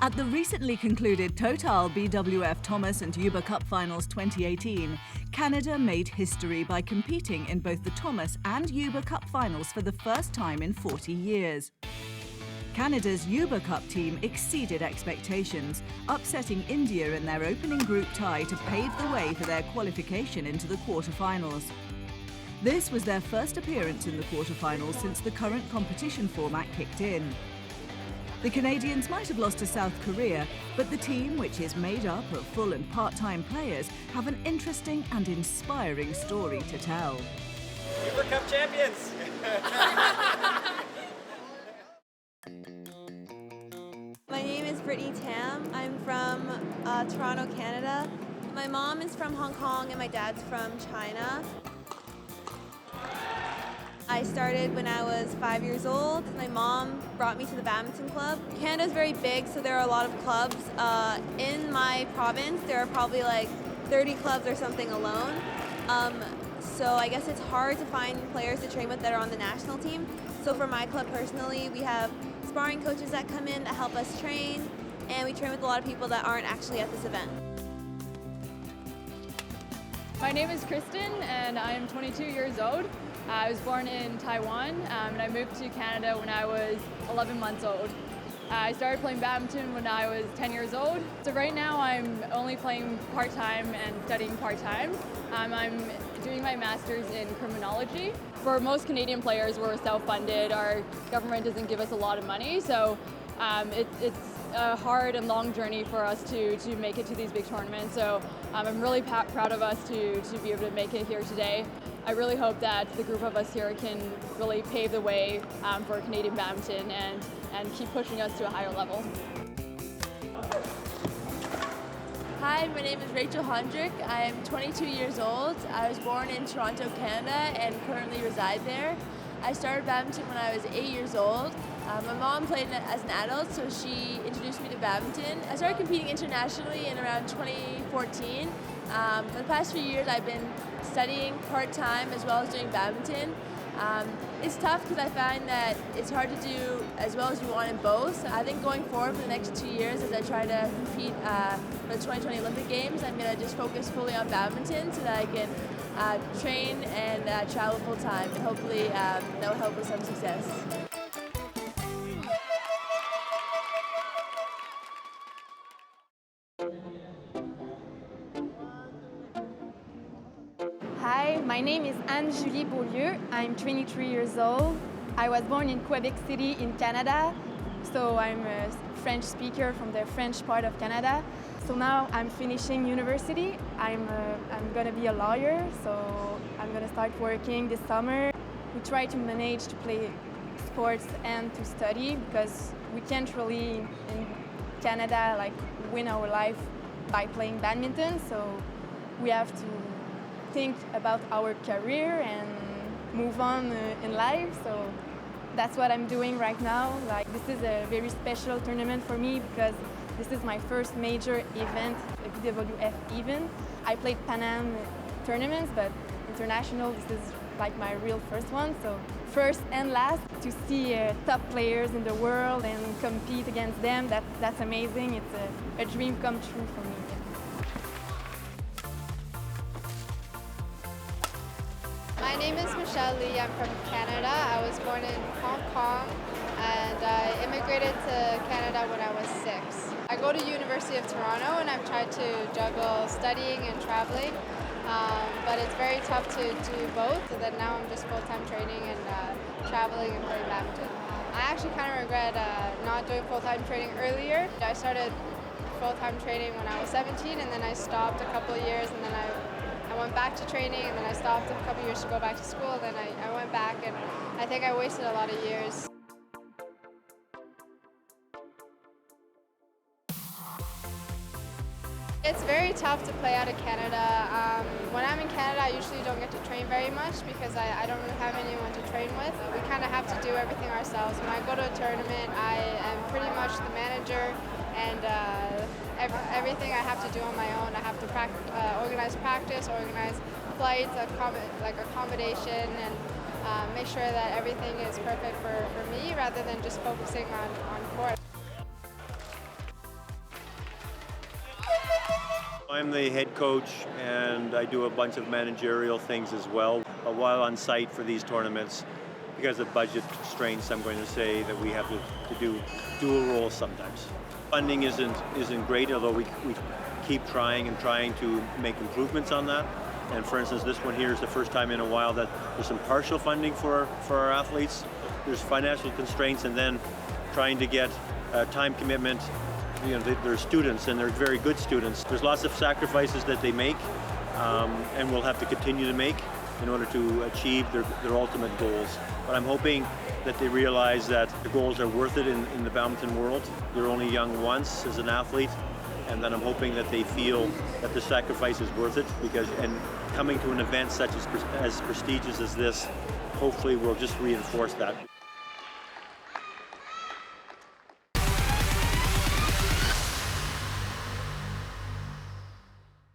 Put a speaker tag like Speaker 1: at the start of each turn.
Speaker 1: At the recently concluded Total BWF Thomas and Uber Cup Finals 2018, Canada made history by competing in both the Thomas and Uber Cup Finals for the first time in 40 years. Canada's Uber Cup team exceeded expectations, upsetting India in their opening group tie to pave the way for their qualification into the quarterfinals. This was their first appearance in the quarterfinals since the current competition format kicked in. The Canadians might have lost to South Korea, but the team, which is made up of full and part-time players, have an interesting and inspiring story to tell.
Speaker 2: Uber Cup champions!
Speaker 3: My name is Brittany Tam. I'm from Toronto, Canada. My mom is from Hong Kong and my dad's from China. I started when I was 5 years old. My mom brought me to the badminton club. Canada's very big, so there are a lot of clubs. In my province, there are probably like 30 clubs or something alone. So I guess it's hard to find players to train with that are on the national team. So for my club personally, we have sparring coaches that come in that help us train, and we train with a lot of people that aren't actually at this event.
Speaker 4: My name is Kristen and I'm 22 years old. I was born in Taiwan and I moved to Canada when I was 11 months old. I started playing badminton when I was 10 years old. So right now I'm only playing part-time and studying part-time. I'm doing my master's in criminology. For most Canadian players, we're self-funded. Our government doesn't give us a lot of money, so it's a hard and long journey for us to make it to these big tournaments. So I'm really proud of us to be able to make it here today. I really hope that the group of us here can really pave the way for Canadian badminton and keep pushing us to a higher level.
Speaker 3: Hi, my name is Rachel Hondrick. I am 22 years old. I was born in Toronto, Canada, and currently reside there. I started badminton when I was 8 years old. My mom played as an adult, so she introduced me to badminton. I started competing internationally in around 2014. For the past few years, I've been studying part-time as well as doing badminton. It's tough because I find that it's hard to do as well as you want in both. I think going forward for the next 2 years as I try to compete for the 2020 Olympic Games, I'm going to just focus fully on badminton so that I can train and travel full-time, and hopefully that will help with some success.
Speaker 5: Hi, my name is Anne-Julie Beaulieu. I'm 23 years old. I was born in Quebec City in Canada, so I'm a French speaker from the French part of Canada. So now I'm finishing university. I'm going to be a lawyer, so I'm going to start working this summer. We try to manage to play sports and to study because we can't really in Canada like win our life by playing badminton, so we have to think about our career and move on in life. So that's what I'm doing right now. Like, this is a very special tournament for me because this is my first major event, a BWF event. I played Pan Am tournaments, but international, this is like my real first one. So first and last, to see top players in the world and compete against them, that's amazing. It's a dream come true for me.
Speaker 6: My name is Michelle Lee. I'm from Canada. I was born in Hong Kong and I immigrated to Canada when I was 6. I go to University of Toronto and I've tried to juggle studying and traveling, but it's very tough to do both. So then now I'm just full-time training and traveling and playing badminton. I actually kind of regret not doing full-time training earlier. I started full-time training when I was 17 and then I stopped a couple of years and then I went back to training and then I stopped a couple of years to go back to school, then I went back and I think I wasted a lot of years. It's very tough to play out of Canada. When I'm in Canada, I usually don't get to train very much because I don't really have anyone to train with. We kind of have to do everything ourselves. When I go to a tournament, I am pretty much the manager and everything I have to do on my own. I have to organize practice, organize flights, accommodation, and make sure that everything is perfect for me rather than just focusing on court.
Speaker 7: I'm the head coach and I do a bunch of managerial things as well. While on site for these tournaments, because of budget constraints, I'm going to say that we have to do dual roles sometimes. Funding isn't great, although we keep trying to make improvements on that. And for instance, this one here is the first time in a while that there's some partial funding for our athletes. There's financial constraints, and then trying to get time commitment. You know, they're students and they're very good students. There's lots of sacrifices that they make and will have to continue to make in order to achieve their ultimate goals. But I'm hoping that they realize that the goals are worth it in the badminton world. They're only young once as an athlete, and then I'm hoping that they feel that the sacrifice is worth it, and coming to an event such as prestigious as this hopefully will just reinforce that.